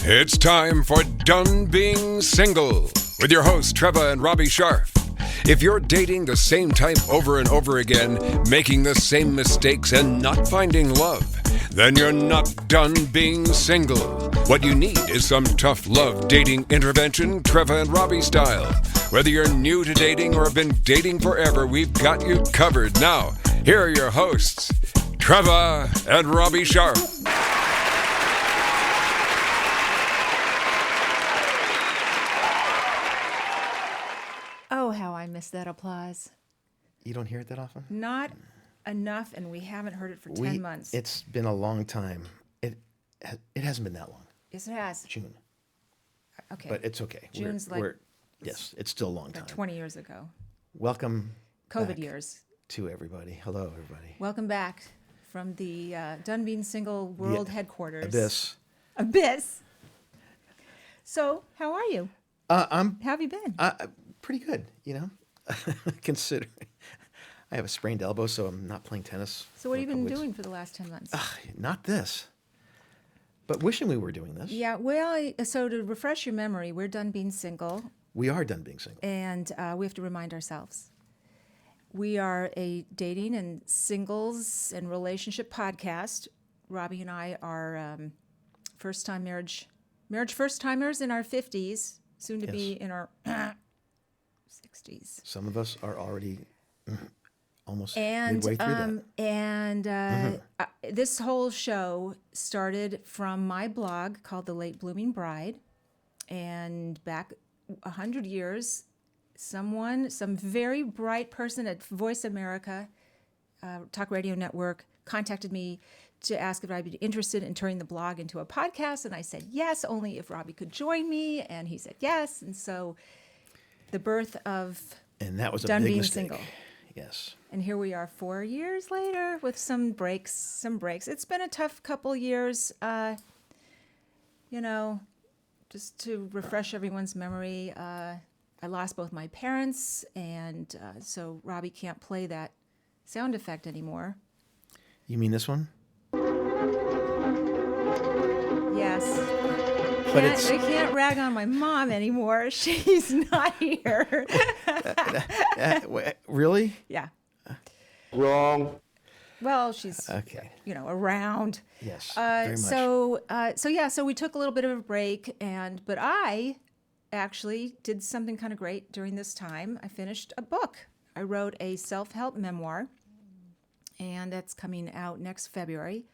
It's time for Done Being Single with your hosts, Trevor and Robbie Sharf. If you're dating the same type over and over again, making the same mistakes and not finding love, then you're not done being single. What you need is some tough love dating intervention, Trevor and Robbie style. Whether you're new to dating or have been dating forever, we've got you covered. Now, here are your hosts, Trevor and Robbie Sharf. Oh, how I miss that applause. You don't hear it that often? Not enough, and we haven't heard it for 10 months. It's been a long time. It hasn't been that long. Yes, it has. June. Okay. But it's okay. June's yes, it's still a long time. 20 years ago. Welcome COVID back years. to everybody. Hello, everybody. Welcome back from the Done Being Single World Headquarters. Abyss. So, how are you? How have you been? Pretty good, you know, considering I have a sprained elbow, so I'm not playing tennis. So what have you been doing for the last 10 months? Not this, but wishing we were doing this. Yeah, well, so to refresh your memory, we're done being single. We are done being single. And we have to remind ourselves. We are a dating and singles and relationship podcast. Robbie and I are first-time marriage first-timers in our 50s, soon to be in our 60s. Some of us are already almost midway through that. This whole show started from my blog called The Late Blooming Bride. And back 100 years, some very bright person at Voice America, Talk Radio Network, contacted me to ask if I'd be interested in turning the blog into a podcast. And I said yes, only if Robbie could join me. And he said yes. And so the birth of And that was a Done big Being mistake. Single. Yes. And here we are 4 years later with some breaks. It's been a tough couple years, just to refresh everyone's memory. I lost both my parents, and so Robbie can't play that sound effect anymore. You mean this one? Yes. But I can't rag on my mom anymore. She's not here. Really? Yeah. Wrong. Well, she's around. Yes. Very much. So we took a little bit of a break, but I actually did something kind of great during this time. I finished a book. I wrote a self-help memoir, and that's coming out next February.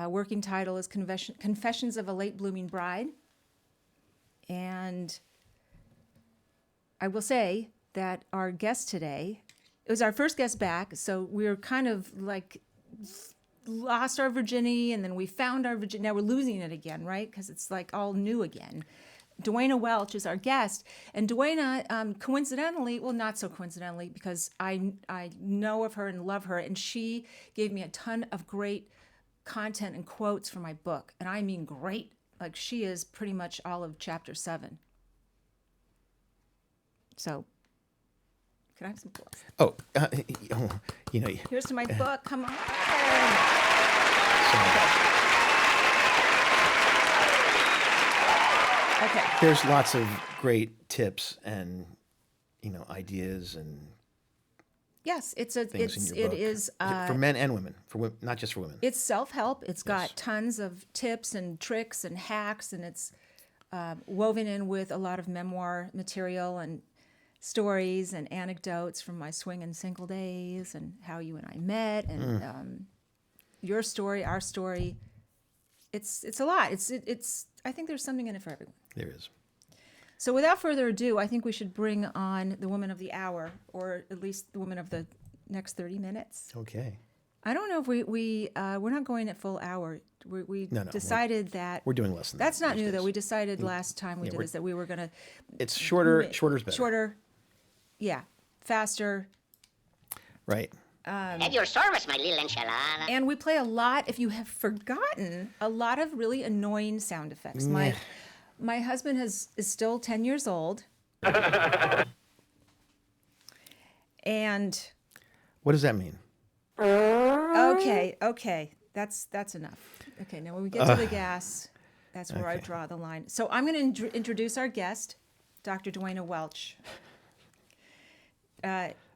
Working title is Confessions of a Late Blooming Bride. And I will say that our guest today, it was our first guest back, so we were kind of like lost our virginity, and then we found our virginity. Now we're losing it again, right? Because it's like all new again. Dwayna Welch is our guest, and Dwayna, coincidentally, well, not so coincidentally, because I know of her and love her, and she gave me a ton of great content and quotes for my book, and I mean great. Like, she is pretty much all of chapter 7. So, can I have some applause? Here's to my book. Come on. Okay. There's lots of great tips and ideas and yes, it is for men and women, not just for women. It's self-help. It's got tons of tips and tricks and hacks, and it's woven in with a lot of memoir material and stories and anecdotes from my swing and single days and how you and I met and your story, our story. It's a lot. It's. I think there's something in it for everyone. There is. So without further ado, I think we should bring on the woman of the hour, or at least the woman of the next 30 minutes. Okay. I don't know if we're not going at full hour. We decided that we're doing less than that. That's not new, though. We decided last time we did this that we were going to. It's shorter. Shorter's better. Shorter, yeah, faster. Right. At your service, my little enchilada. And we play a lot. If you have forgotten, a lot of really annoying sound effects. My husband is still 10 years old. And what does that mean? Okay. That's enough. Okay, now when we get to the gas, That's where I draw the line. So I'm going to introduce our guest, Dr. Dwayna Welch.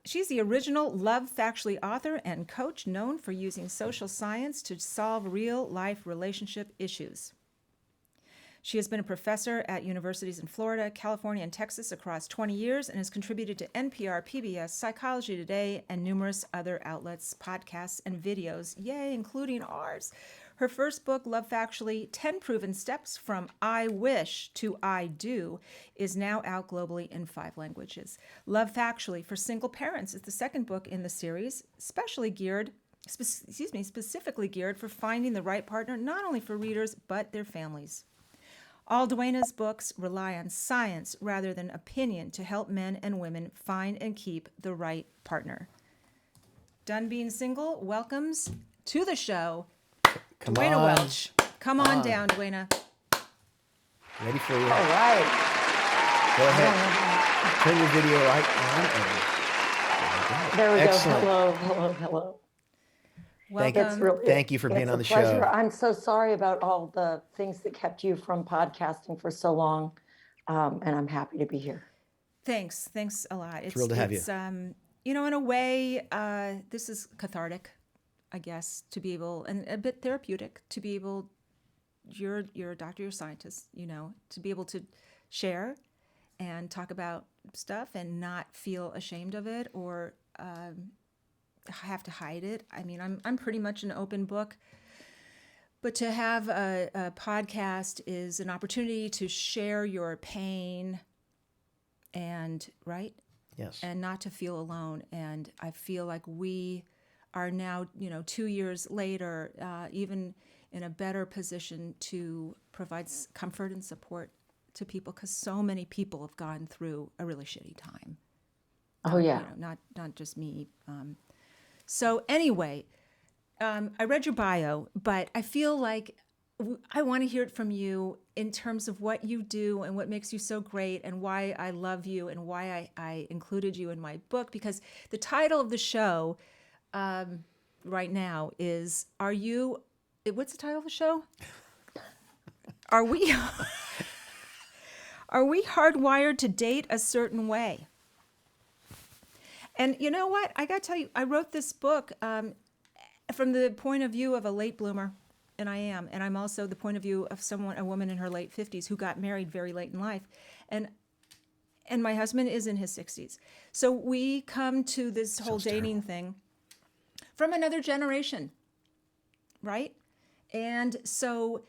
She's the original Love Factually author and coach known for using social science to solve real-life relationship issues. She has been a professor at universities in Florida, California, and Texas across 20 years and has contributed to NPR, PBS, Psychology Today, and numerous other outlets, podcasts, and videos, including ours. Her first book, Love Factually, 10 Proven Steps from I Wish to I Do, is now out globally in 5 languages. Love Factually for Single Parents is the second book in the series, specifically geared for finding the right partner, not only for readers, but their families. All Dwayna's books rely on science rather than opinion to help men and women find and keep the right partner. Done being single welcomes to the show Dwayna Welch. Come on down, Dwayna. Ready for you. All right. Go ahead. Turn your video right on. There we Excellent. go. Hello. Welcome. Thank you for being on the pleasure. show. I'm so sorry about all the things that kept you from podcasting for so long, and I'm happy to be here. Thanks a lot. Thrilled to have you. In a way, this is cathartic, I guess, to be able, and a bit therapeutic, to be able, you're a doctor, you're a scientist, to be able to share and talk about stuff and not feel ashamed of it or have to hide it. I mean, I'm pretty much an open book, but to have a podcast is an opportunity to share your pain and Yes. and not to feel alone. And I feel like we are now, 2 years later, even in a better position to provide comfort and support to people, because so many people have gone through a really shitty time. Oh yeah. Not just me. So anyway, I read your bio, but I feel like I want to hear it from you in terms of what you do and what makes you so great and why I love you and why I included you in my book, because the title of the show right now is, what's the title of the show? Are we hardwired to date a certain way? And you know what? I got to tell you, I wrote this book from the point of view of a late bloomer, and I am. And I'm also the point of view of a woman in her late 50s who got married very late in life. And my husband is in his 60s. So we come to this whole dating thing from another generation, right? And so,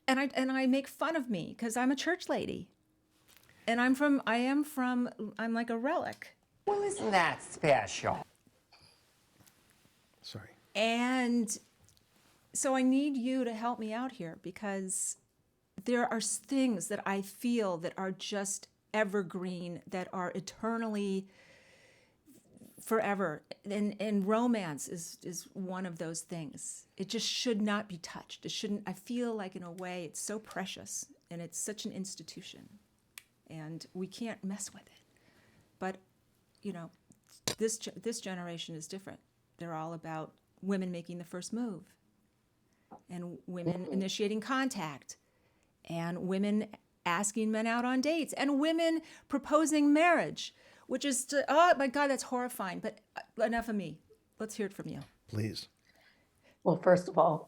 and I make fun of me because I'm a church lady. And I'm like a relic. Well, isn't that special? Sorry. And so I need you to help me out here, because there are things that I feel that are just evergreen, that are eternally forever. And romance is one of those things. It just should not be touched. I feel like in a way it's so precious and it's such an institution and we can't mess with it. But this generation is different. They're all about women making the first move, and women initiating contact, and women asking men out on dates, and women proposing marriage, which is, oh my God, that's horrifying. But enough of me. Let's hear it from you. Please. Well, first of all,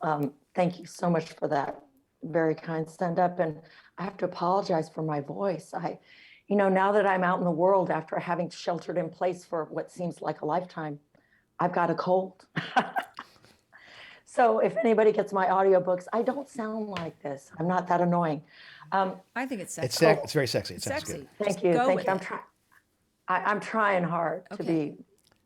thank you so much for that very kind send up. And I have to apologize for my voice. Now that I'm out in the world after having sheltered in place for what seems like a lifetime, I've got a cold. So if anybody gets my audiobooks, I don't sound like this. I'm not that annoying. I think it's sexy. It's very sexy. It sounds Sexy. good. Thank you. Go Thank with you. it. I'm trying hard to Okay. be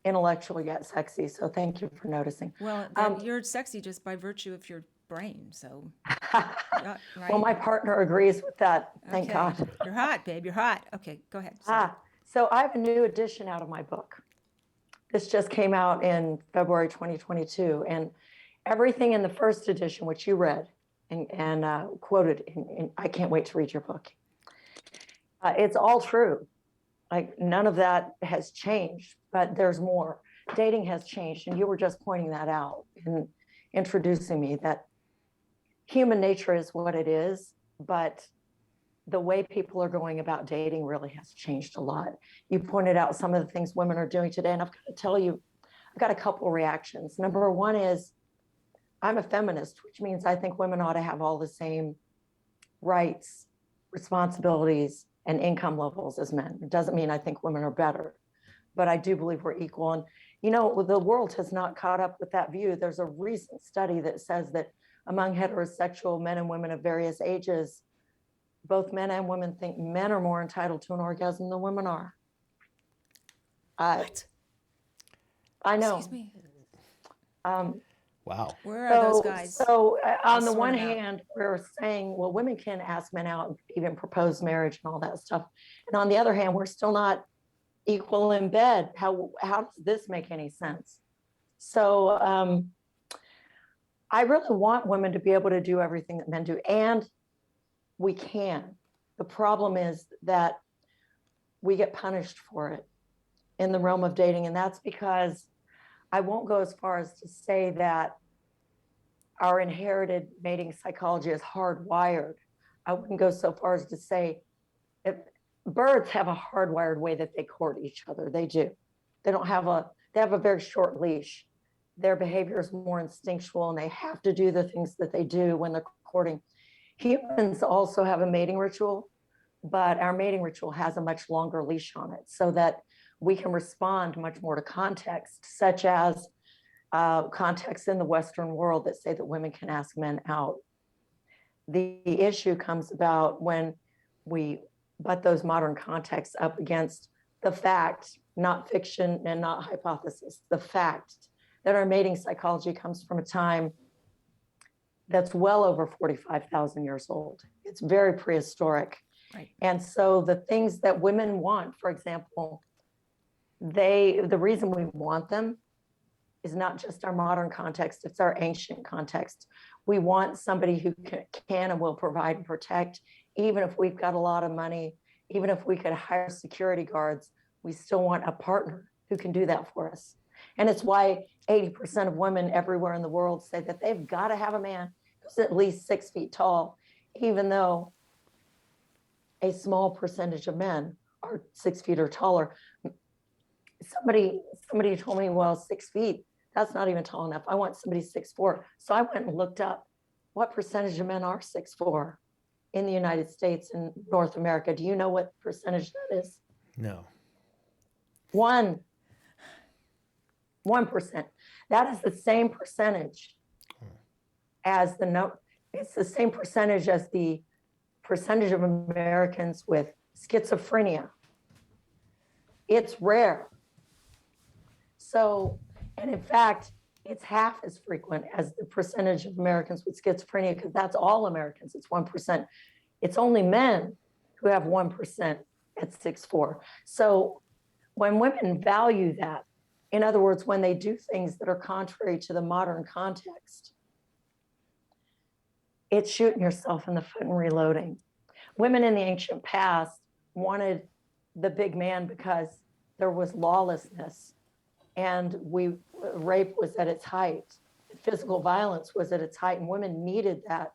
intellectual yet sexy. So thank you for noticing. Well, you're sexy just by virtue of your brain. So, right? Well, my partner agrees with that. Thank Okay. God. You're hot, babe. You're hot. Okay, go ahead. Sorry. So I have a new edition out of my book. This just came out in February 2022. And everything in the first edition, which you read and quoted, I can't wait to read your book. It's all true. Like, none of that has changed, but there's more. Dating has changed. And you were just pointing that out in introducing me, that human nature is what it is. but the way people are going about dating really has changed a lot. You pointed out some of the things women are doing today, and I've got to tell you, I've got a couple reactions. Number one is I'm a feminist, which means I think women ought to have all the same rights, responsibilities, and income levels as men. It doesn't mean I think women are better, but I do believe we're equal. And, you know, the world has not caught up with that view. There's a recent study that says that among heterosexual men and women of various ages, both men and women think men are more entitled to an orgasm than women are. What? I know. Excuse me. Wow. Where are those guys? So on the sort one them out. hand, we're saying, well, women can ask men out and even propose marriage and all that stuff. And on the other hand, we're still not equal in bed. How does this make any sense? So I really want women to be able to do everything that men do, and we can. The problem is that we get punished for it in the realm of dating, and that's because I won't go as far as to say that our inherited mating psychology is hardwired. I wouldn't go so far as to say if birds have a hardwired way that they court each other. They do. They have a very short leash. Their behavior is more instinctual, and they have to do the things that they do when they're courting. Humans also have a mating ritual, but our mating ritual has a much longer leash on it so that we can respond much more to context, such as contexts in the Western world that say that women can ask men out. The issue comes about when we butt those modern contexts up against the fact, not fiction and not hypothesis, the fact that our mating psychology comes from a time that's well over 45,000 years old. It's very prehistoric. Right. And so the things that women want, for example, the reason we want them is not just our modern context, it's our ancient context. We want somebody who can and will provide and protect, even if we've got a lot of money, even if we could hire security guards, we still want a partner who can do that for us. And it's why 80% of women everywhere in the world say that they've got to have a man who's at least 6 feet tall, even though a small percentage of men are 6 feet or taller. Somebody told me, well, 6 feet, that's not even tall enough. I want somebody 6'4". So I went and looked up what percentage of men are 6'4" in the United States and North America. Do you know what percentage that is? No. 1%. That is the same percentage as it's the same percentage as the percentage of Americans with schizophrenia. It's rare. So, and in fact, it's half as frequent as the percentage of Americans with schizophrenia, because that's all Americans. It's 1%. It's only men who have 1% at 6'4". So when women value that, in other words, when they do things that are contrary to the modern context, it's shooting yourself in the foot and reloading. Women in the ancient past wanted the big man because there was lawlessness, and rape was at its height. Physical violence was at its height, and women needed that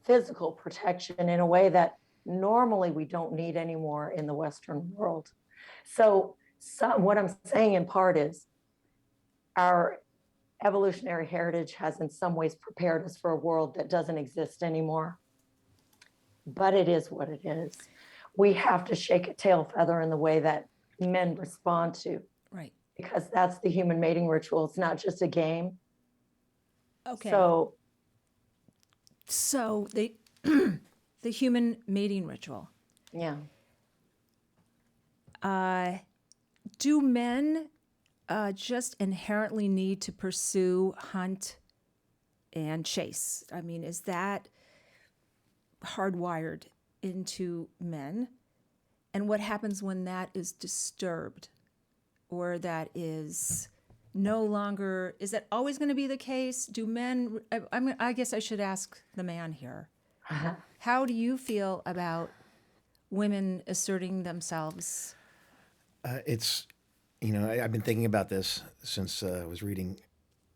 physical protection in a way that normally we don't need anymore in the Western world. So what I'm saying in part is our evolutionary heritage has in some ways prepared us for a world that doesn't exist anymore. But it is what it is. We have to shake a tail feather in the way that men respond to. Right. Because that's the human mating ritual. It's not just a game. Okay. So the the human mating ritual. yeah. Do men just inherently need to pursue, hunt, and chase? I mean, is that hardwired into men? And what happens when that is disturbed, or that is no longer? Is that always going to be the case? Do men? I guess I should ask the man here. How do you feel about women asserting themselves? It's, I've been thinking about this since I was reading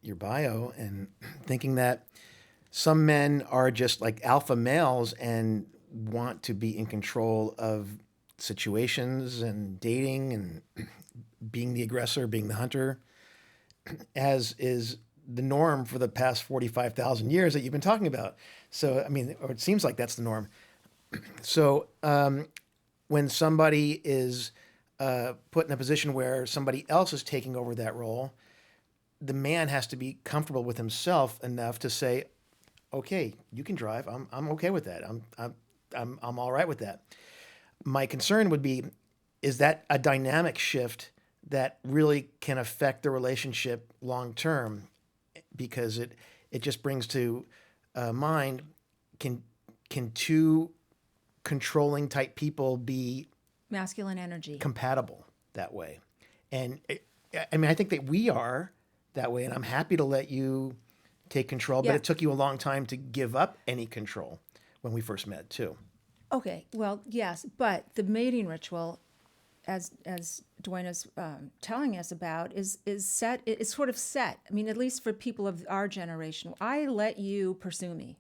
your bio and thinking that some men are just like alpha males and want to be in control of situations and dating and being the aggressor, being the hunter, as is the norm for the past 45,000 years that you've been talking about. So, I mean, or it seems like that's the norm. So when somebody is put in a position where somebody else is taking over that role, the man has to be comfortable with himself enough to say, okay, you can drive. I'm okay with that. I'm all right with that. My concern would be, is that a dynamic shift that really can affect the relationship long term? Because it just brings to mind, can two controlling type people be Masculine energy. compatible that way? And I mean, I think that we are that way, and I'm happy to let you take control, but Yeah. it took you a long time to give up any control when we first met too. Okay, well, yes, but the mating ritual, as Dwayna's telling us about, is set. It's sort of set. I mean, at least for people of our generation, I let you pursue me.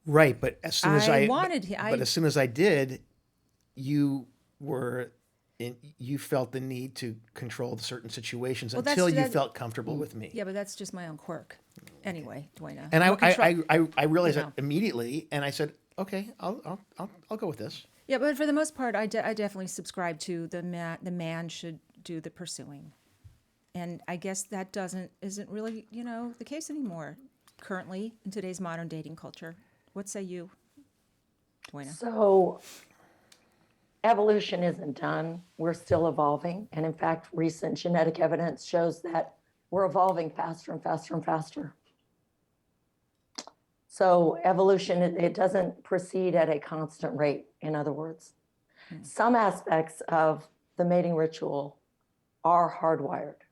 Right, but as soon as I as soon as I did, you you felt the need to control certain situations Well, until you that- felt comfortable with me. Yeah, but that's just my own quirk. Anyway, Dwayna. And No control- I realized you know. that immediately, and I said, okay, I'll go with this. Yeah, but for the most part, I definitely subscribe to the man should do the pursuing, and I guess that isn't really the case anymore currently in today's modern dating culture. What say you, Dwayna? So evolution isn't done. We're still evolving. And in fact, recent genetic evidence shows that we're evolving faster and faster and faster. So evolution, it doesn't proceed at a constant rate, in other words. Some aspects of the mating ritual are hardwired.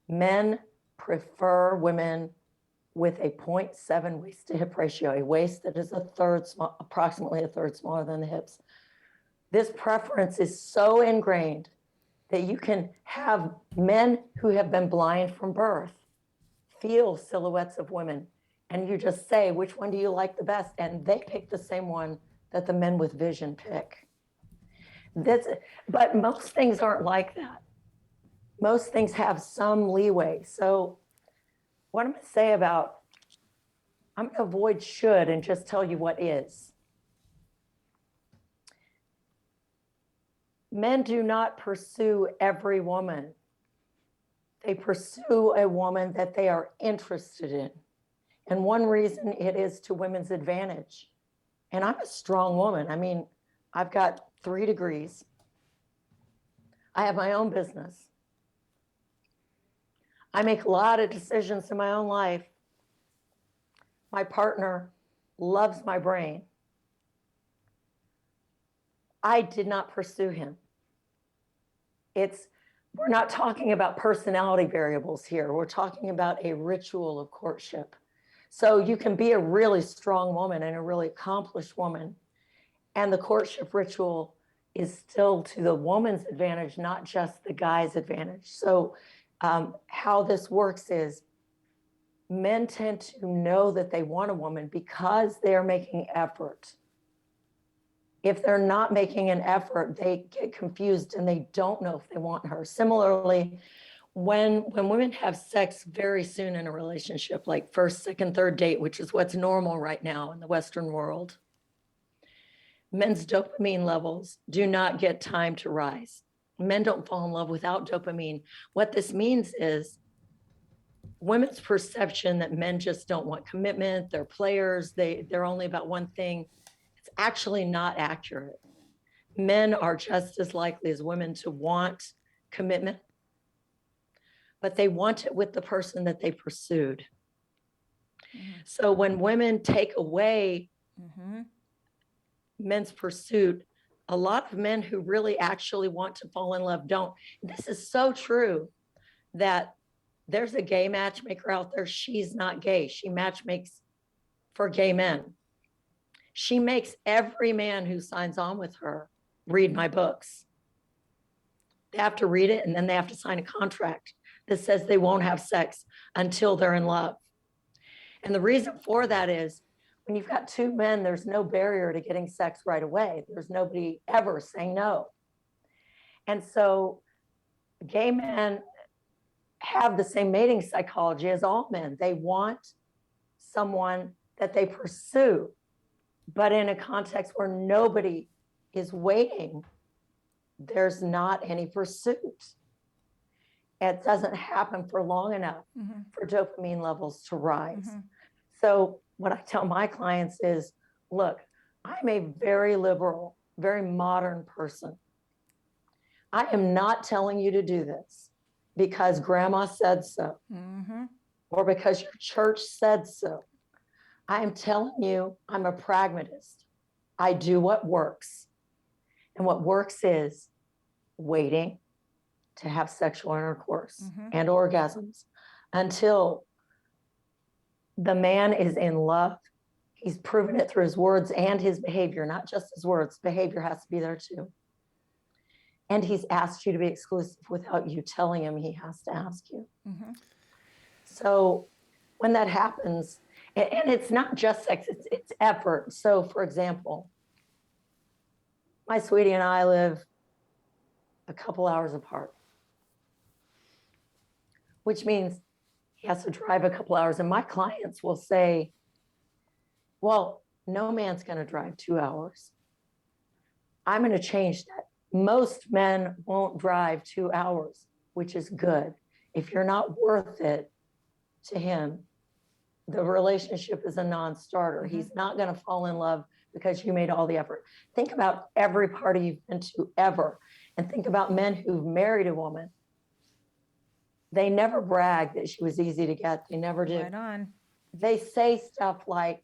Men prefer women with a 0.7 waist to hip ratio, a waist that is approximately a third smaller than the hips. This preference is so ingrained that you can have men who have been blind from birth feel silhouettes of women, and you just say, which one do you like the best? And they pick the same one that the men with vision pick. But most things aren't like that. Most things have some leeway. So what I'm going to say I'm going to avoid should and just tell you what is. Men do not pursue every woman. They pursue a woman that they are interested in. And one reason it is to women's advantage. And I'm a strong woman. I mean, I've got 3 degrees. I have my own business. I make a lot of decisions in my own life. My partner loves my brain. I did not pursue him. We're not talking about personality variables here. We're talking about a ritual of courtship. So you can be a really strong woman and a really accomplished woman, and the courtship ritual is still to the woman's advantage, not just the guy's advantage. So how this works is men tend to know that they want a woman because they're making effort. If they're not making an effort, they get confused and they don't know if they want her. Similarly, when women have sex very soon in a relationship, like first, second, third date, which is what's normal right now in the Western world, men's dopamine levels do not get time to rise. Men don't fall in love without dopamine. What this means is women's perception that men just don't want commitment, they're players, they're only about one thing. It's actually not accurate. Men are just as likely as women to want commitment, but they want it with the person that they pursued. Mm-hmm. So when women take away men's pursuit, a lot of men who really actually want to fall in love don't. This is so true that there's a gay matchmaker out there. She's not gay. She matchmakes for gay men. She makes every man who signs on with her read my books. They have to read it, and then they have to sign a contract that says they won't have sex until they're in love. And the reason for that is when you've got two men, there's no barrier to getting sex right away. There's nobody ever saying no. And so gay men have the same mating psychology as all men. They want someone that they pursue, but in a context where nobody is waiting, there's not any pursuit. It doesn't happen for long enough for dopamine levels to rise. So what I tell my clients is, look, I'm a very liberal, very modern person. I am not telling you to do this because grandma said so, or because your church said so. I am telling you, I'm a pragmatist. I do what works. And what works is waiting to have sexual intercourse and orgasms until the man is in love. He's proven it through his words and his behavior, not just his words. Behavior has to be there too. And he's asked you to be exclusive without you telling him he has to ask you. So when that happens, and it's not just sex, it's effort. So for example, my sweetie and I live a couple hours apart, which means he has to drive a couple hours. And my clients will say, well, no man's going to drive 2 hours. I'm going to change that. Most men won't drive 2 hours, which is good. If you're not worth it to him, the relationship is a non-starter. He's not going to fall in love because you made all the effort. Think about every party you've been to ever, and think about men who've married a woman. They never brag that she was easy to get. They never did. Right on. They say stuff like,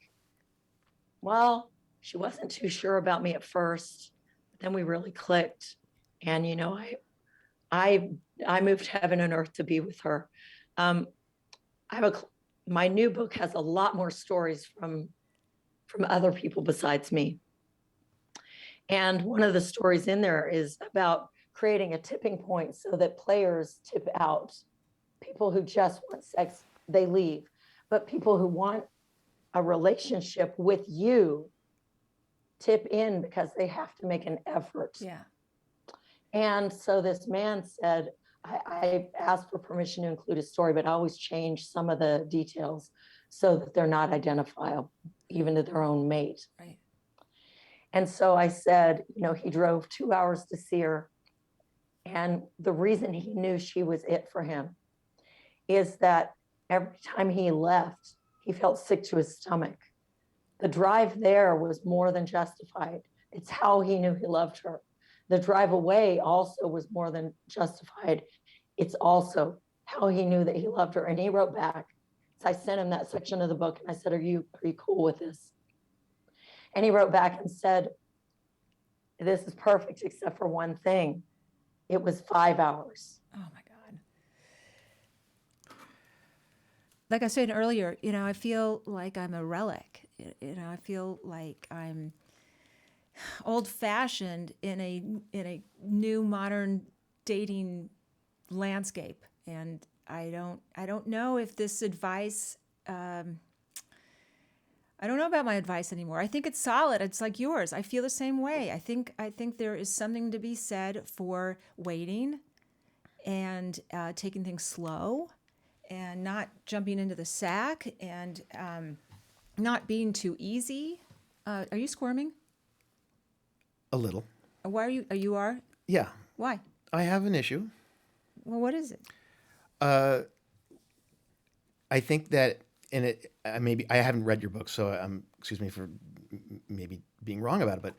well, she wasn't too sure about me at first, but then we really clicked. And, you know, I moved heaven and earth to be with her. My new book has a lot more stories from other people besides me. And one of the stories in there is about creating a tipping point so that players tip out. People who just want sex, they leave. But people who want a relationship with you tip in because they have to make an effort. Yeah. And so this man said, I asked for permission to include a story, but I always change some of the details so that they're not identifiable, even to their own mate. Right. And so I said, you know, he drove 2 hours to see her. And the reason he knew she was it for him is that every time he left, he felt sick to his stomach. The drive there was more than justified. It's how he knew he loved her. The drive away also was more than justified. It's also how he knew that he loved her. And he wrote back. So I sent him that section of the book and I said, are you cool with this? And he wrote back and said, this is perfect except for one thing. It was 5 hours. Oh my God. Like I said earlier, you know, I feel like I'm a relic. You know, I feel like I'm old-fashioned in a new modern dating landscape, and I don't know if this advice. I don't know about my advice anymore. I think it's solid. It's like yours. I feel the same way. I think there is something to be said for waiting and taking things slow and not jumping into the sack and not being too easy. Are you squirming? A little. Why are you? You are? Yeah. Why? I have an issue. Well, what is it? I think that, and it maybe I haven't read your book, so excuse me for maybe being wrong about it. But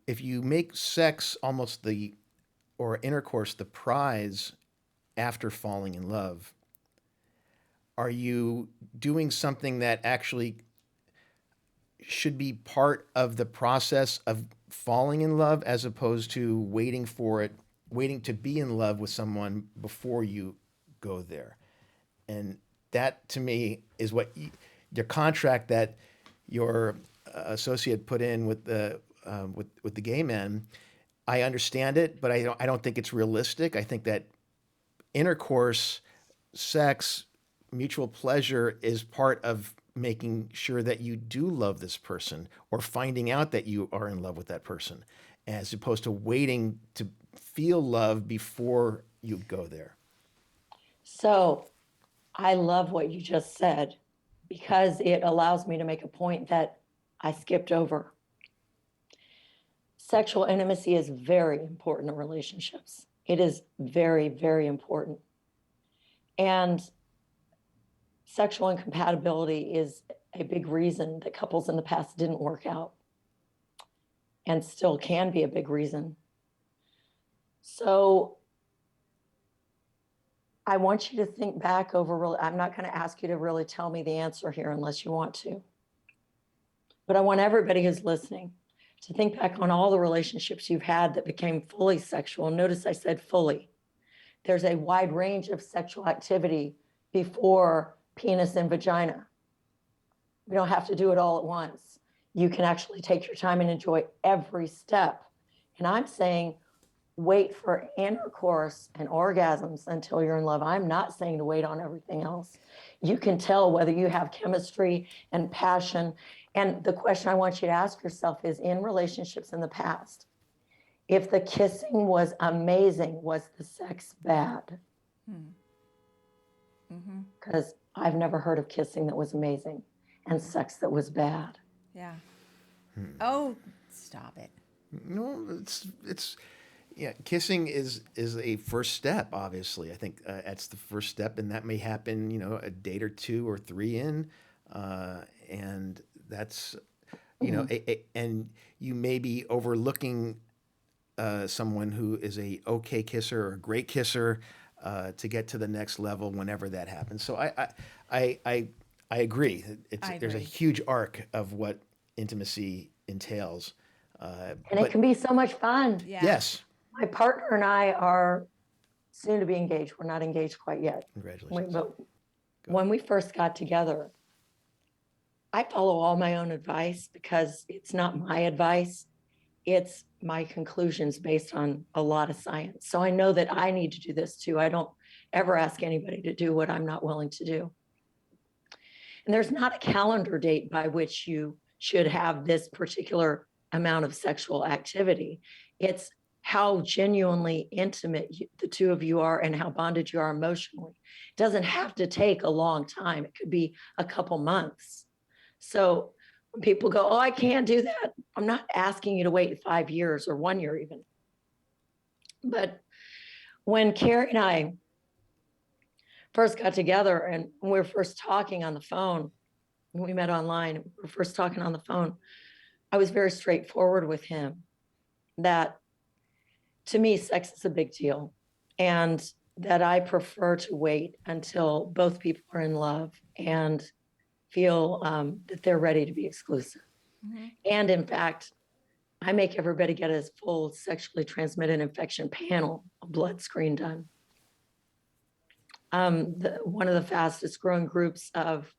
if you make sex almost or intercourse the prize after falling in love, are you doing something that actually should be part of the process of falling in love, as opposed to waiting to be in love with someone before you go there? And that, to me, is what your contract that your associate put in with the gay men. I understand it, but I don't think it's realistic. I think that intercourse, sex, mutual pleasure is part of making sure that you do love this person or finding out that you are in love with that person, as opposed to waiting to feel love before you go there. So I love what you just said because it allows me to make a point that I skipped over. Sexual intimacy is very important in relationships. It is very, very important. And sexual incompatibility is a big reason that couples in the past didn't work out and still can be a big reason. So I want you to think back over, I'm not going to ask you to really tell me the answer here unless you want to. But I want everybody who's listening to think back on all the relationships you've had that became fully sexual. Notice I said fully. There's a wide range of sexual activity before penis and vagina. We don't have to do it all at once. You can actually take your time and enjoy every step. And I'm saying, wait for intercourse and orgasms until you're in love. I'm not saying to wait on everything else. You can tell whether you have chemistry and passion. And the question I want you to ask yourself is, in relationships in the past, if the kissing was amazing, was the sex bad? Because I've never heard of kissing that was amazing and sex that was bad. Yeah. Oh, stop it. No, it's yeah. Kissing is a first step. Obviously, I think that's the first step, and that may happen, a date or 2 or 3 in, and that's, and you may be overlooking someone who is a okay kisser or a great kisser to get to the next level whenever that happens. So I agree. There's a huge arc of what intimacy entails. And it can be so much fun. Yeah. Yes. My partner and I are soon to be engaged. We're not engaged quite yet. Congratulations. But when we first got together, I follow all my own advice because it's not my advice. It's my conclusions based on a lot of science. So I know that I need to do this too. I don't ever ask anybody to do what I'm not willing to do. And there's not a calendar date by which you should have this particular amount of sexual activity. It's how genuinely intimate the two of you are and how bonded you are emotionally. It doesn't have to take a long time. It could be a couple months. So when people go, oh, I can't do that, I'm not asking you to wait 5 years or 1 year even. But when Carrie and I first got together and we were first talking on the phone, we met online, we were first talking on the phone, I was very straightforward with him that to me, sex is a big deal and that I prefer to wait until both people are in love and feel that they're ready to be exclusive. And in fact, I make everybody get a full sexually transmitted infection panel, a blood screen done. One of the fastest growing groups of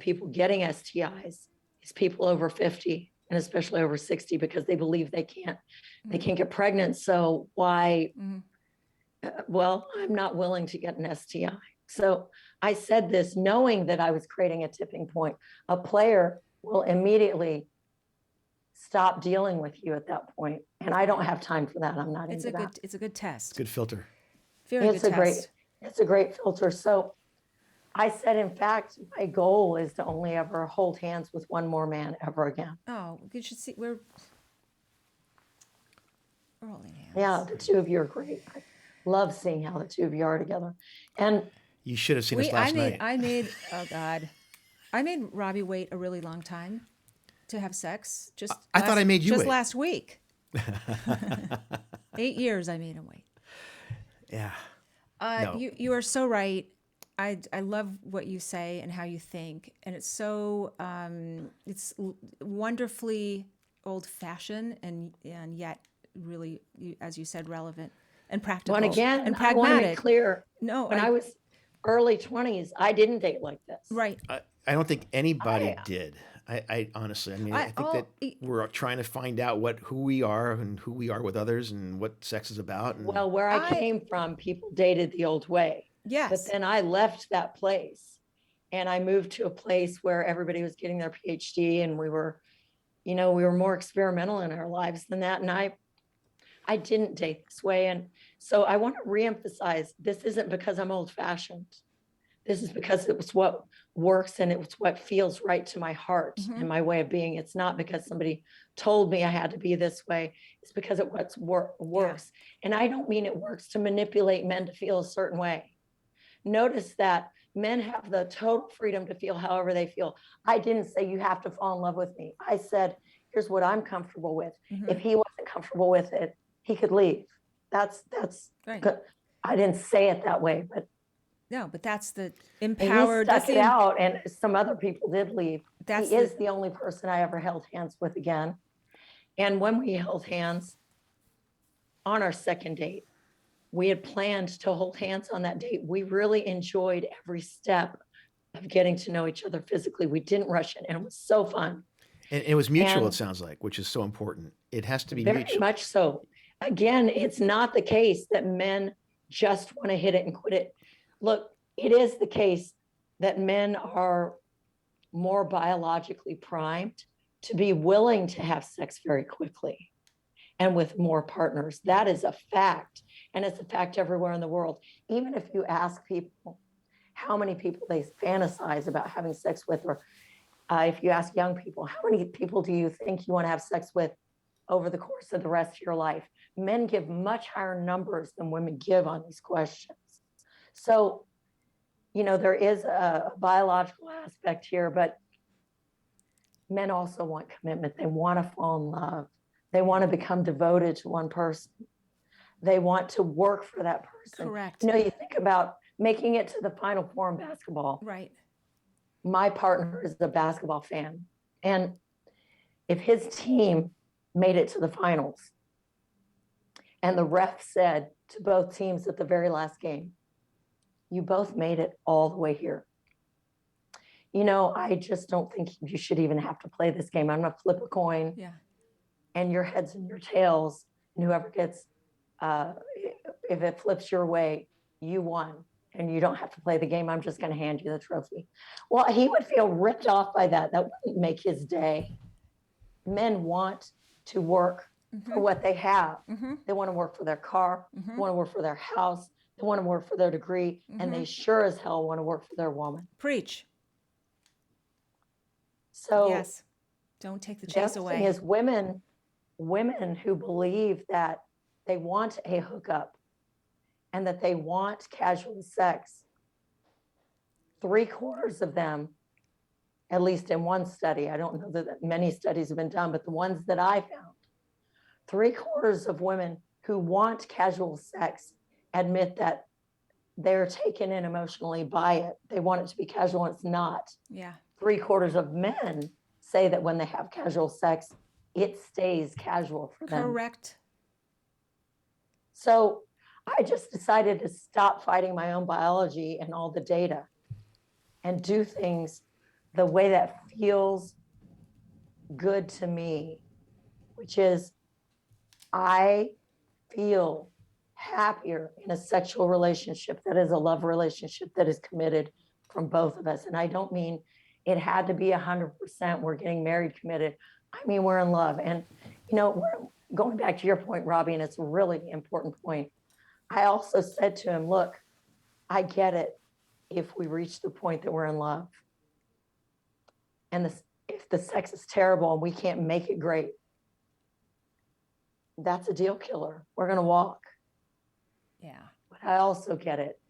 people getting STIs is people over 50 and especially over 60 because they believe they can't get pregnant. So why? Well, I'm not willing to get an STI. So I said this knowing that I was creating a tipping point. A player will immediately stop dealing with you at that point. And I don't have time for that. I'm not into that. It's a good test. Good filter. Very good test. It's a great filter. So I said, in fact, my goal is to only ever hold hands with one more man ever again. Oh, you should see, we're holding hands. Yeah, the two of you are great. I love seeing how the two of you are together. And You should have seen us last night. I made Robbie wait a really long time to have sex. I thought I made you just wait. last week. 8 years I made him wait. Yeah. No. You are so right. I love what you say and how you think, and it's so it's wonderfully old-fashioned and yet really, as you said, relevant and practical. and again, and I want to be clear. No, when I was early 20s, I didn't date like this. Right. I don't think anybody did. I honestly, I think that we're trying to find out who we are and who we are with others and what sex is about. And Well, where I came from, people dated the old way. Yes. But then I left that place And I moved to a place where everybody was getting their PhD, and we were more experimental in our lives than that. And I didn't date this way. And so I want to reemphasize, this isn't because I'm old fashioned. This is because it was what works, and it was what feels right to my heart and my way of being. It's not because somebody told me I had to be this way. It's because it works. Yeah. And I don't mean it works to manipulate men to feel a certain way. Notice that men have the total freedom to feel however they feel. I didn't say you have to fall in love with me. I said, here's what I'm comfortable with. If he wasn't comfortable with it, he could leave. That's right. Good. I didn't say it that way, but no, but that's the empowered. And he stuck it out, and some other people did leave. He is the only person I ever held hands with again. And when we held hands on our second date, we had planned to hold hands on that date. We really enjoyed every step of getting to know each other physically. We didn't rush it, and it was so fun. And it was mutual, it sounds like, which is so important. It has to be very mutual. Much so. Again, it's not the case that men just want to hit it and quit it. Look, it is the case that men are more biologically primed to be willing to have sex very quickly and with more partners. That is a fact. And it's a fact everywhere in the world. Even if you ask people how many people they fantasize about having sex with, or if you ask young people, how many people do you think you want to have sex with over the course of the rest of your life? Men give much higher numbers than women give on these questions. So, there is a biological aspect here, but men also want commitment. They want to fall in love. They want to become devoted to one person. They want to work for that person. Correct. You think about making it to the Final Four in basketball. Right. My partner is a basketball fan. And if his team made it to the finals, and the ref said to both teams at the very last game, you both made it all the way here. I just don't think you should even have to play this game. I'm going to flip a coin. Yeah. And your heads and your tails, and whoever gets, if it flips your way, you won, and you don't have to play the game. I'm just going to hand you the trophy. Well, he would feel ripped off by that. That wouldn't make his day. Men want to work for what they have. They want to work for their car, they want to work for their house, they want to work for their degree, and they sure as hell want to work for their woman. Preach. So yes, don't take the chase away. The thing is, women who believe that they want a hookup and that they want casual sex, 3/4 of them, at least in one study, I don't know that many studies have been done, but the ones that I found, 3/4 of women who want casual sex admit that they're taken in emotionally by it. They want it to be casual, and it's not. Yeah. 3/4 of men say that when they have casual sex, it stays casual for them. Correct. So I just decided to stop fighting my own biology and all the data and do things the way that feels good to me, which is I feel happier in a sexual relationship that is a love relationship that is committed from both of us. And I don't mean it had to be 100%. We're getting married, committed. I mean, we're in love. And, we're going back to your point, Robbie, and it's a really important point. I also said to him, look, I get it if we reach the point that we're in love. And if the sex is terrible and we can't make it great, that's a deal killer. We're going to walk. Yeah. But I also get it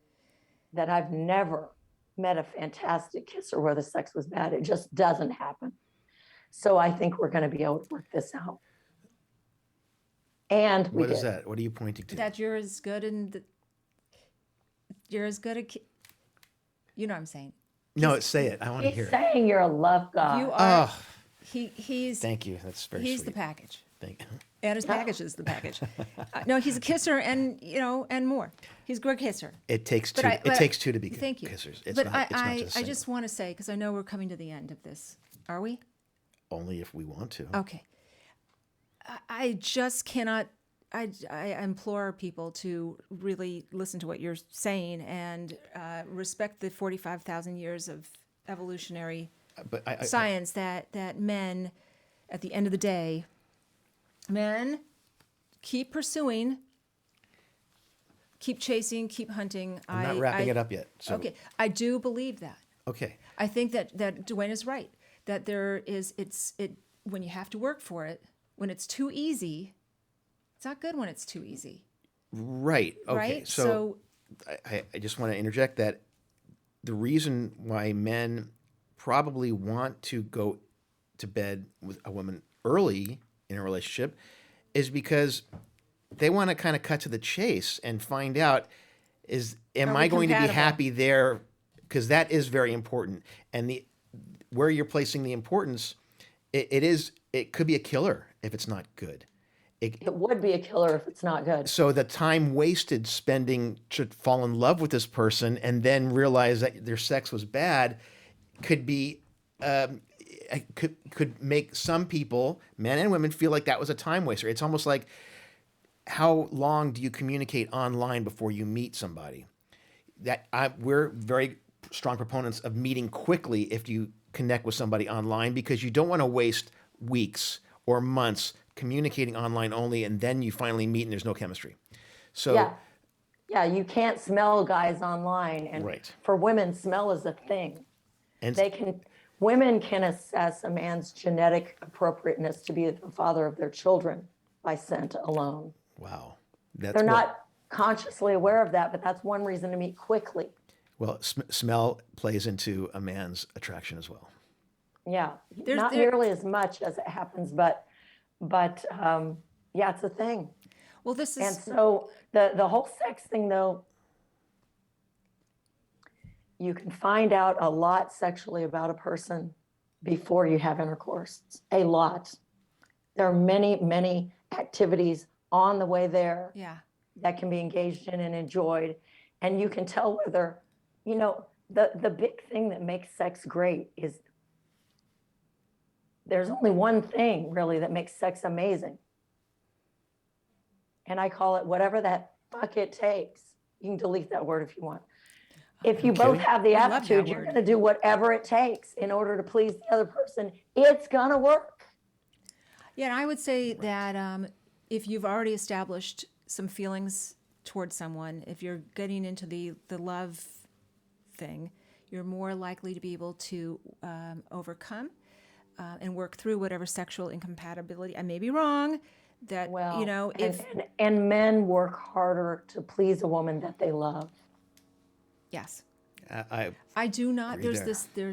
that I've never met a fantastic kisser where the sex was bad. It just doesn't happen. So I think we're going to be able to work this out. And what is that? What are you pointing to? That you're as good you're as good at, you know what I'm saying? No, say it. I want to hear it. He's saying you're a love god. You are. He's. Thank you. That's very He's sweet. The package. Thank you. And his package is the package. No, he's a kisser, and and more. He's a great kisser. It takes two. It takes two to be thank you. Kissers. It's but not just I just want to say, because I know we're coming to the end of this. Are we? Only if we want to. Okay. I just cannot. I implore people to really listen to what you're saying and respect the 45,000 years of evolutionary But science that men, at the end of the day, men keep pursuing, keep chasing, keep hunting. I'm not wrapping it up yet. So. Okay, I do believe that. Okay. I think that Dwayna's right. That when you have to work for it, when it's too easy, it's not good when it's too easy. Right. Okay. Right? So I just want to interject that the reason why men probably want to go to bed with a woman early in a relationship is because they want to kind of cut to the chase and find out am I going to be happy there? Because that is very important. And where you're placing the importance, it could be a killer if it's not good. It would be a killer if it's not good. So the time wasted spending to fall in love with this person and then realize that their sex was bad could be could make some people, men and women, feel like that was a time waster. It's almost like, how long do you communicate online before you meet somebody? We're very strong proponents of meeting quickly if you connect with somebody online, because you don't want to waste weeks or months communicating online only, and then you finally meet and there's no chemistry. So yeah, you can't smell guys online, and right. For women, smell is a thing. And women can assess a man's genetic appropriateness to be the father of their children by scent alone. Wow. They're not consciously aware of that, but that's one reason to meet quickly. Well, smell plays into a man's attraction as well. Yeah, not nearly as much as it happens, but yeah, it's a thing. Well, this is... And so the whole sex thing, though, you can find out a lot sexually about a person before you have intercourse. A lot. There are many, many activities on the way there that can be engaged in and enjoyed. And you can tell whether, the big thing that makes sex great is there's only one thing really that makes sex amazing. And I call it whatever that fuck it takes. You can delete that word if you want. If you both have the aptitude, you're going to do whatever it takes in order to please the other person. It's going to work. Yeah, and I would say that if you've already established some feelings towards someone, if you're getting into the love thing, you're more likely to be able to overcome and work through whatever sexual incompatibility. I may be wrong. That and men work harder to please a woman that they love. Yes, I do not. There's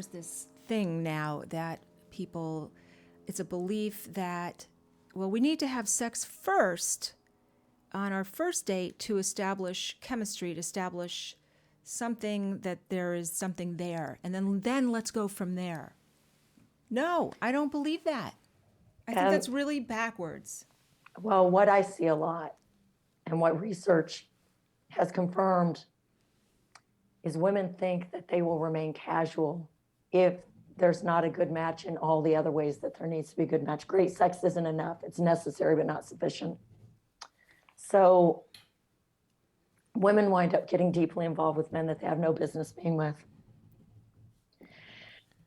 this thing now that people. It's a belief that, well, we need to have sex first on our first date to establish chemistry, to establish something that there is something there, and then let's go from there. No, I don't believe that. I think that's really backwards. Well, what I see a lot and what research has confirmed is women think that they will remain casual if there's not a good match in all the other ways that there needs to be a good match. Great sex isn't enough. It's necessary, but not sufficient. So women wind up getting deeply involved with men that they have no business being with.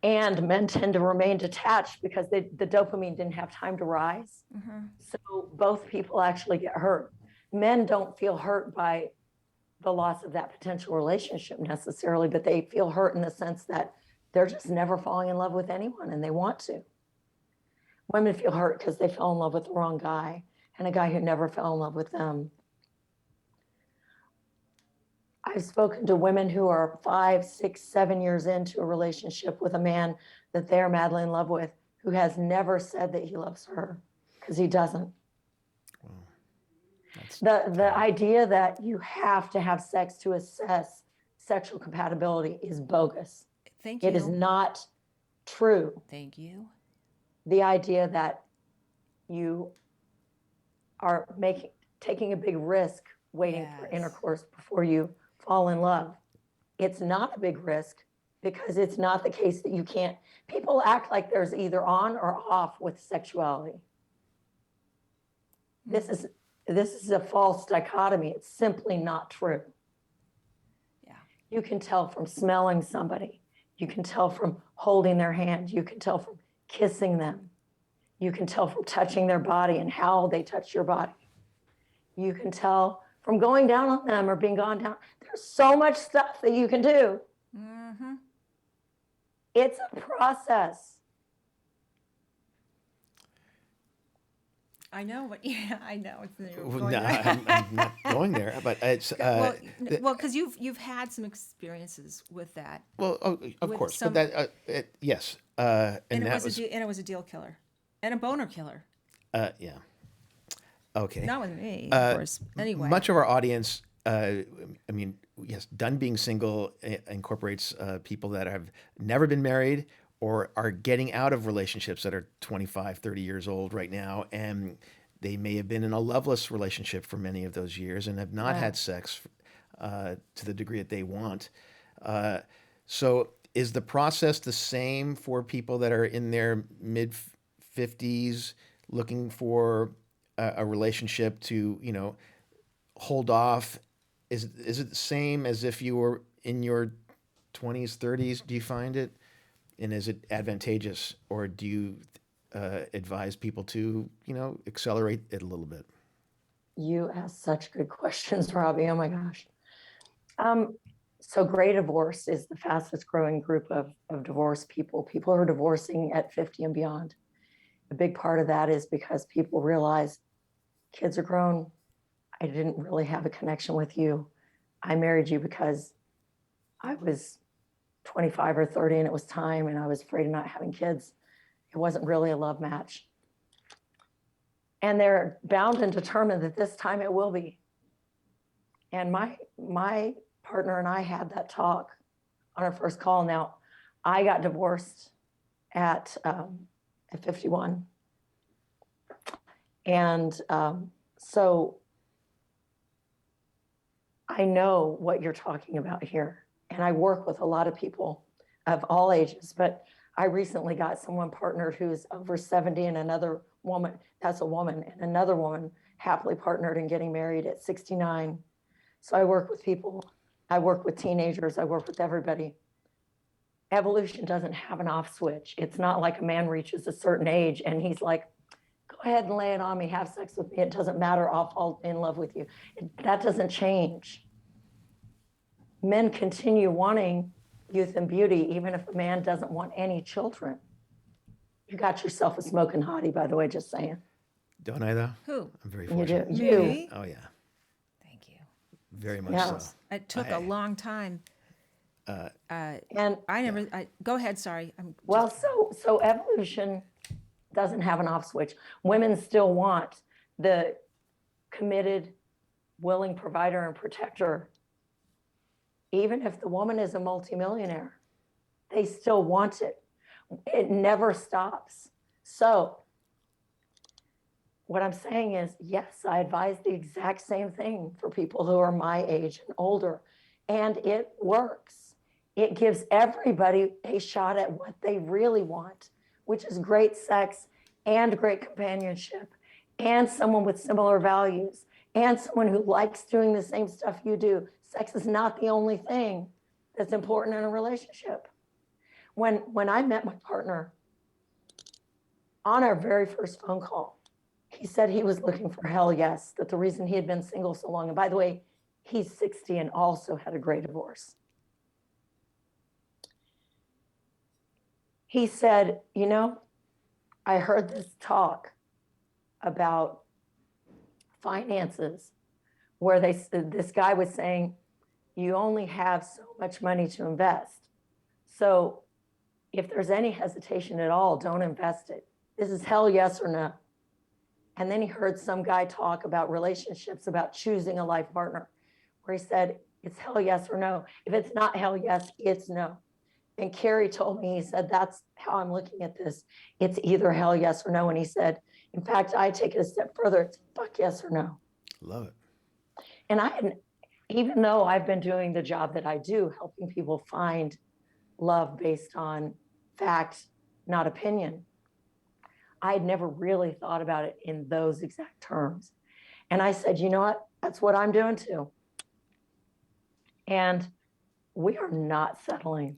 And men tend to remain detached because the dopamine didn't have time to rise. Mm-hmm. So both people actually get hurt. Men don't feel hurt by the loss of that potential relationship necessarily, but they feel hurt in the sense that they're just never falling in love with anyone and they want to. Women feel hurt because they fell in love with the wrong guy and a guy who never fell in love with them. I've spoken to women who are 5, 6, 7 years into a relationship with a man that they're madly in love with, who has never said that he loves her, because he doesn't. Wow. The idea that you have to have sex to assess sexual compatibility is bogus. Thank you. It is not true. Thank you. The idea that you are taking a big risk waiting for intercourse before you fall in love. It's not a big risk because it's not the case that you can't. People act like there's either on or off with sexuality. Mm-hmm. This is a false dichotomy. It's simply not true. Yeah. You can tell from smelling somebody. You can tell from holding their hand. You can tell from kissing them. You can tell from touching their body and how they touch your body. You can tell from going down on them or being gone down. There's so much stuff that you can do. Mm-hmm. It's a process. I know, but yeah, I know. No, I'm not going there, but it's well, because you've had some experiences with that. well, of with course, some- but that yes, and it that was a deal killer, and a boner killer. yeah, okay. Not with me, of course. Anyway, Much of our audience, I mean, yes, done being single incorporates people that have never been married or are getting out of relationships that are 25, 30 years old right now. And they may have been in a loveless relationship for many of those years and have not had sex to the degree that they want. So is the process the same for people that are in their mid 50s looking for a relationship to, hold off? Is it the same as if you were in your 20s, 30s? Do you find it? And is it advantageous, or do you advise people to, accelerate it a little bit? You ask such good questions, Robbie. Oh my gosh. So gray divorce is the fastest growing group of divorced people. People are divorcing at 50 and beyond. A big part of that is because people realize kids are grown. I didn't really have a connection with you. I married you because I was 25 or 30 and it was time and I was afraid of not having kids. It wasn't really a love match. And they're bound and determined that this time it will be. And my partner and I had that talk on our first call. Now, I got divorced at 51. And so I know what you're talking about here. And I work with a lot of people of all ages, but I recently got someone partnered who's over 70 and another woman, that's a woman, and another woman happily partnered and getting married at 69. So I work with people, I work with teenagers, I work with everybody. Evolution doesn't have an off switch. It's not like a man reaches a certain age and he's like, go ahead and lay it on me, have sex with me. It doesn't matter, I'll fall in love with you. That doesn't change. Men continue wanting youth and beauty, even if a man doesn't want any children. You got yourself a smoking hottie, by the way, just saying. Don't I, though? who? I'm very You fortunate. do. You. Me? Oh, yeah. Thank you. Very much Yes. so. It took a long time. And I never. Go ahead. Sorry. well, so evolution doesn't have an off switch. Women still want the committed, willing provider and protector. Even if the woman is a multimillionaire, they still want it. It never stops. So what I'm saying is, yes, I advise the exact same thing for people who are my age and older, and it works. It gives everybody a shot at what they really want, which is great sex and great companionship and someone with similar values and someone who likes doing the same stuff you do. Sex is not the only thing that's important in a relationship. When I met my partner, on our very first phone call, he said he was looking for hell yes, that the reason he had been single so long, and by the way, he's 60 and also had a great divorce. He said, I heard this talk about finances where this guy was saying, you only have so much money to invest. So if there's any hesitation at all, don't invest it. This is hell yes or no. And then he heard some guy talk about relationships, about choosing a life partner, where he said, it's hell yes or no. If it's not hell yes, it's no. And Carrie told me, he said, that's how I'm looking at this. It's either hell yes or no. And he said, in fact, I take it a step further. It's fuck yes or no. Love it. And even though I've been doing the job that I do, helping people find love based on fact, not opinion, I had never really thought about it in those exact terms. And I said, you know what? That's what I'm doing too. And we are not settling.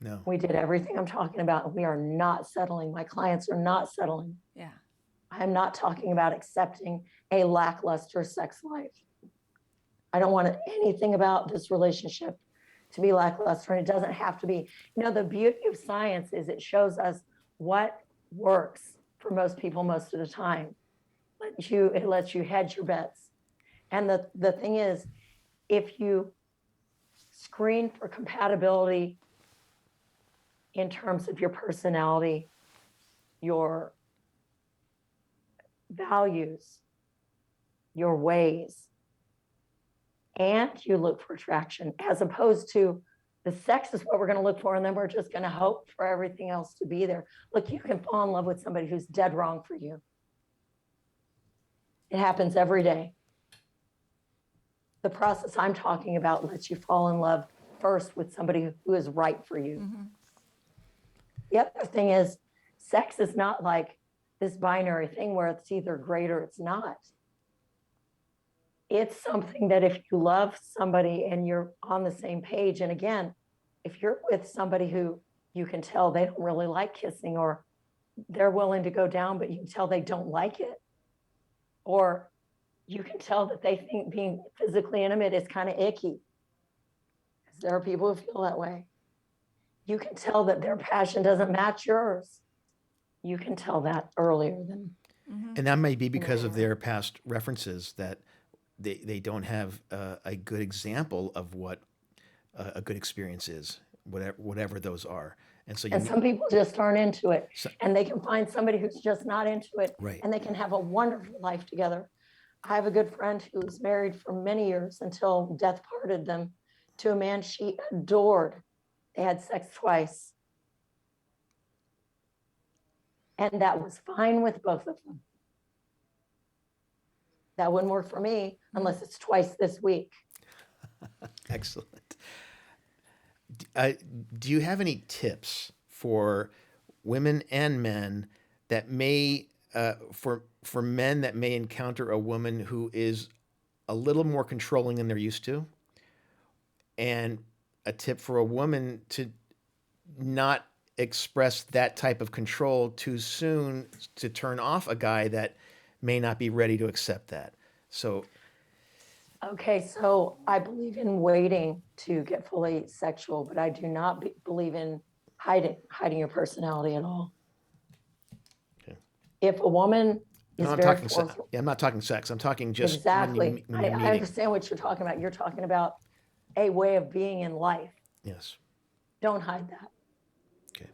No. We did everything I'm talking about, and we are not settling. My clients are not settling. Yeah. I'm not talking about accepting a lackluster sex life. I don't want anything about this relationship to be lackluster, and it doesn't have to be. The beauty of science is it shows us what works for most people most of the time. It lets you hedge your bets. And the thing is, if you screen for compatibility in terms of your personality, your values, your ways, and you look for attraction, as opposed to the sex is what we're going to look for, and then we're just going to hope for everything else to be there. Look, you can fall in love with somebody who's dead wrong for you. It happens every day. The process I'm talking about lets you fall in love first with somebody who is right for you. Mm-hmm. The other thing is, sex is not like this binary thing where it's either great or it's not. It's something that if you love somebody and you're on the same page, and again, if you're with somebody who you can tell they don't really like kissing, or they're willing to go down, but you can tell they don't like it, or you can tell that they think being physically intimate is kind of icky, because there are people who feel that way. You can tell that their passion doesn't match yours. You can tell that earlier than. And that may be because of their past references, that they don't have a good example of what a good experience is, whatever those are. And so some people just aren't into it. And they can find somebody who's just not into it. Right. And they can have a wonderful life together. I have a good friend who was married for many years until death parted them to a man she adored. They had sex twice. And that was fine with both of them. That wouldn't work for me unless it's twice this week. Excellent. Do you have any tips for women and men that may, for men that may encounter a woman who is a little more controlling than they're used to? And a tip for a woman to not express that type of control too soon, to turn off a guy that may not be ready to accept that. So I believe in waiting to get fully sexual, but I do not believe in hiding your personality at all. Okay. If a woman is I'm not talking sex. I'm talking just exactly. when you're meeting. I understand what you're talking about. You're talking about a way of being in life. Yes. Don't hide that. Okay.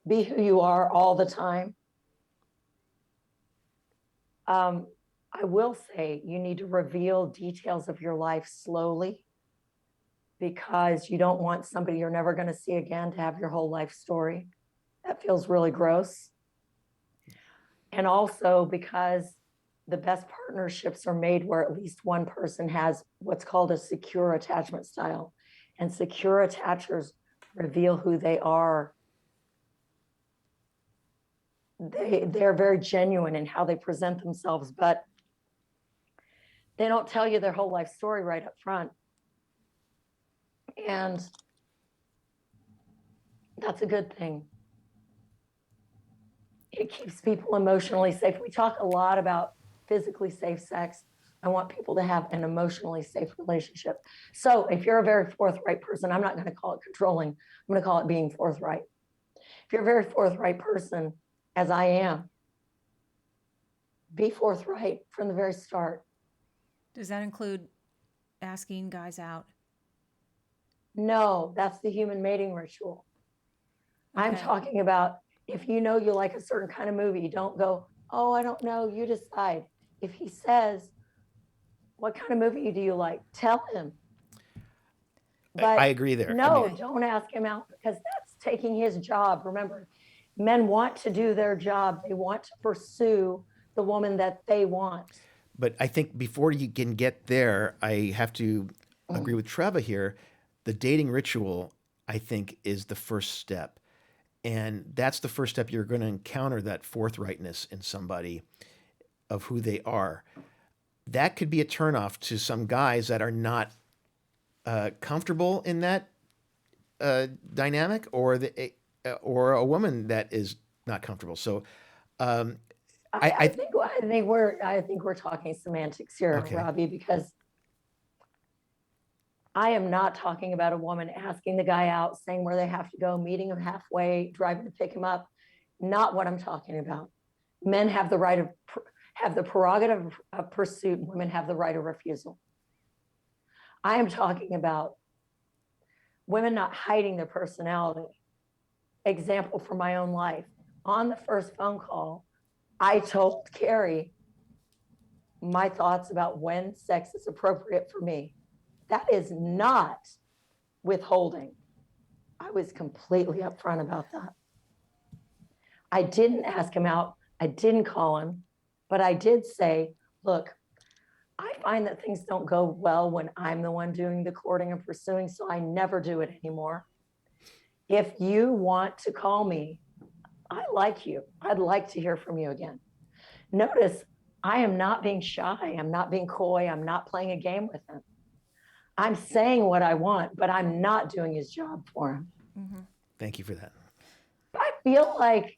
Be who you are all the time. I will say you need to reveal details of your life slowly, because you don't want somebody you're never going to see again to have your whole life story. That feels really gross. And also because the best partnerships are made where at least one person has what's called a secure attachment style. And secure attachers reveal who they are. They're very genuine in how they present themselves, but they don't tell you their whole life story right up front. And that's a good thing. It keeps people emotionally safe. We talk a lot about physically safe sex. I want people to have an emotionally safe relationship. So if you're a very forthright person, I'm not going to call it controlling. I'm going to call it being forthright. If you're a very forthright person, as I am, be forthright from the very start. Does that include asking guys out? No, that's the human mating ritual. Okay. I'm talking about if you know you like a certain kind of movie, don't go, oh, I don't know, you decide. If he says, what kind of movie do you like? Tell him. But I agree there. No, don't ask him out, because that's taking his job. Remember, men want to do their job. They want to pursue the woman that they want. But I think before you can get there, I have to agree with Treva here. The dating ritual, I think, is the first step. And that's the first step. You're going to encounter that forthrightness in somebody of who they are. That could be a turnoff to some guys that are not comfortable in that dynamic or or a woman that is not comfortable. So I think we're talking semantics here, Okay. Robbie, because I am not talking about a woman asking the guy out, saying where they have to go, meeting him halfway, driving to pick him up. Not what I'm talking about. Men have the right have the prerogative of pursuit. Women have the right of refusal. I am talking about women not hiding their personality. Example from my own life. On the first phone call, I told Carrie my thoughts about when sex is appropriate for me. That is not withholding. I was completely upfront about that. I didn't ask him out. I didn't call him, but I did say, look, I find that things don't go well when I'm the one doing the courting and pursuing, so I never do it anymore. If you want to call me, I like you. I'd like to hear from you again. Notice I am not being shy. I'm not being coy. I'm not playing a game with him. I'm saying what I want, but I'm not doing his job for him. Thank you for that. I feel like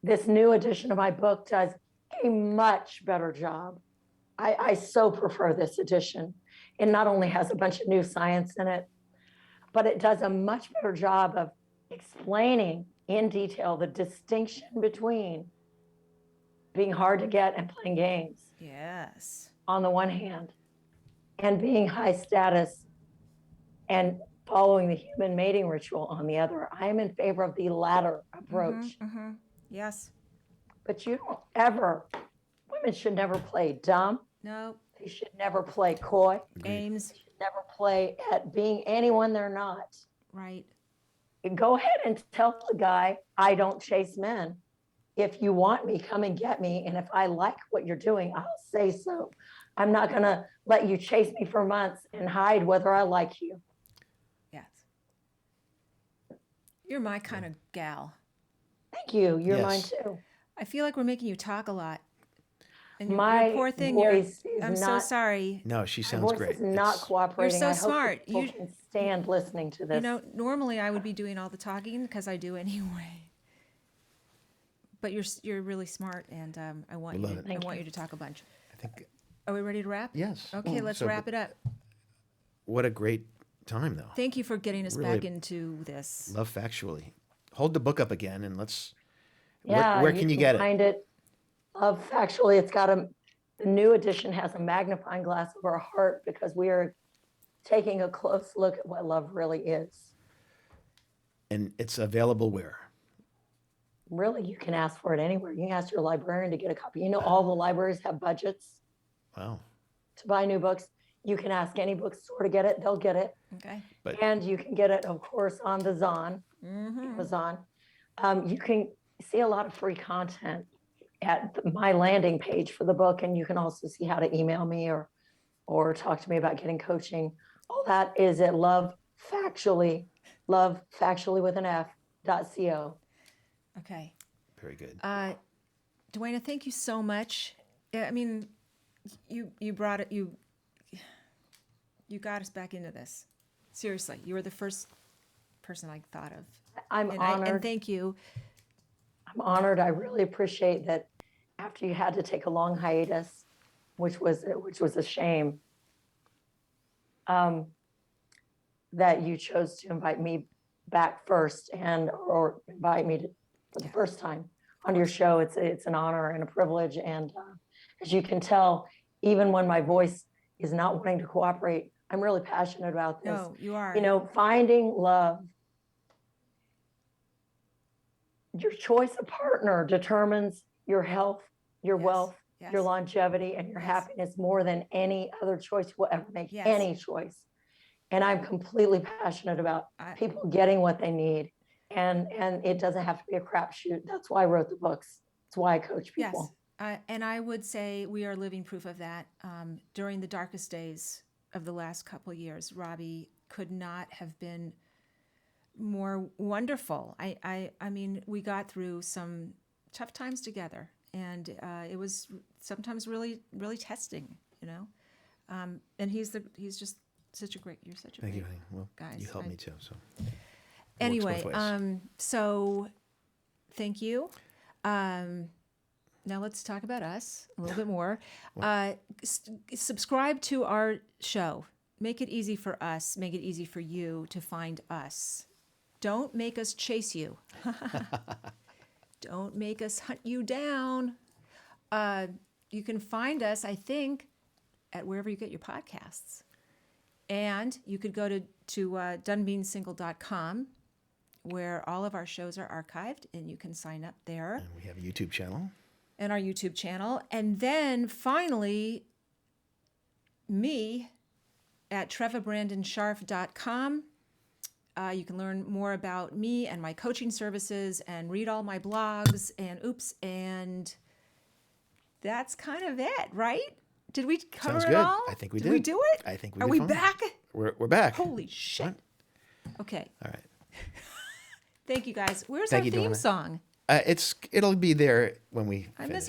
this new edition of my book does a much better job. I so prefer this edition. It not only has a bunch of new science in it, but it does a much better job of explaining in detail the distinction between being hard to get and playing games Yes. on the one hand, and being high status and following the human mating ritual on the other. I am in favor of the latter approach. Yes. But you don't ever, women should never play dumb. No. They should never play coy. Games. They should never play at being anyone they're not. Right. Go ahead and tell the guy, I don't chase men. If you want me, come and get me. And if I like what you're doing, I'll say so. I'm not going to let you chase me for months and hide whether I like you. Yes. You're my kind of gal. Thank you. You're Yes. mine too. I feel like we're making you talk a lot. And My your poor thing. voice is I'm so not- sorry. No, she My sounds voice great. is not It's- cooperating. You're so I hope smart. people You- can stand listening to this. You know, normally I would be doing all the talking because I do anyway. But you're really smart, and I want We love you. it. I want you to talk a bunch. I think, Are we ready to wrap? yes. Okay, let's So, wrap it up. What a great time, though. Thank you for getting us Really back into this. Love Factually. Hold the book up again and let's. Yeah, where can you get it? find it? Love Factually, it's got the new edition has a magnifying glass of our heart because we are taking a close look at what love really is. And it's available where? Really, you can ask for it anywhere. You can ask your librarian to get a copy. You know, all the libraries have budgets Wow. to buy new books. You can ask any bookstore to get it, they'll get it. Okay. But And you can get it, of course, on the Zon, Amazon. You can see a lot of free content at my landing page for the book, and you can also see how to email me or talk to me about getting coaching. All that is at love factually with an F.co. Okay. very good. Dwayna, thank you so much. I mean, you brought it. You got us back into this. Seriously, you were the first person I thought of. I'm And honored. thank you. I'm honored. I really appreciate that after you had to take a long hiatus, which was a shame, that you chose to invite me back first or invite me for the first time on your show. It's an honor and a privilege. And as you can tell, even when my voice is not wanting to cooperate, I'm really passionate about this. No, you are. You know, finding love. Your choice of partner determines your health, your Yes, wealth, yes. your longevity, and your Yes. happiness more than any other choice will ever make. Yes. Any choice. And I'm completely passionate about people getting what they need. And it doesn't have to be a crapshoot. That's why I wrote the books. That's why I coach people. Yes. And I would say we are living proof of that. During the darkest days of the last couple of years, Robbie could not have been more wonderful. I mean, we got through some tough times together, and it was sometimes really, really testing, you know. And he's just such a great. You're such a Thank you, great honey. Well, guys. you helped me too. So Anyway, both ways. so thank you. Now let's talk about us a little bit more. Subscribe to our show. Make it easy for us. Make it easy for you to find us. Don't make us chase you. Don't make us hunt you down. You can find us, I think, at wherever you get your podcasts. And you could go to donebeingsingle.com, where all of our shows are archived, and you can sign up there. And we have a YouTube channel. And our YouTube channel. And then finally, me at trevabrandonsharf.com. You can learn more about me and my coaching services and read all my blogs and that's kind of it, right? Did we cover Sounds it good. all? I think we Did we did. do it? I think we Are did we fine. back? We're back. Holy shit. What? Okay. All right. Thank you guys. Where's Thank our you, theme Dwayna. song? It'll be there when we I finish.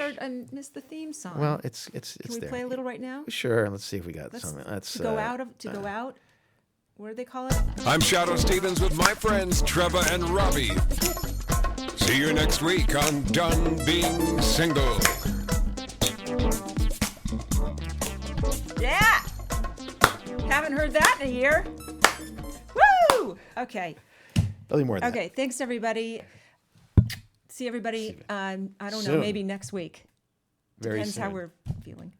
miss the theme song. Well, it's Can we there. play a little right now? Sure. Let's see if we got something. Let's to go out. What do they call it? I'm Shadow Stevens with my friends Trevor and Robbie. See you next week on Done Being Single. Yeah. Haven't heard that in a year. Woo! Okay. There'll be more than Okay. Thanks, everybody. See everybody. I don't know. Soon. Maybe next week. Very Depends how soon. we're feeling.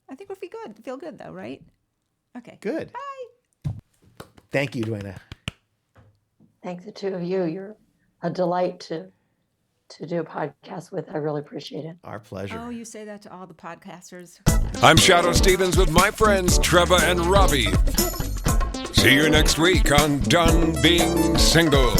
I think we'll feel good though, right? Okay. Good. Bye. Thank you, Dwayna. Thanks, the two of you. You're a delight to do a podcast with. I really appreciate it. Our pleasure. Oh, you say that to all the podcasters. I'm Shadow Stevens with my friends Trevor and Robbie. See you next week on Done Being Single.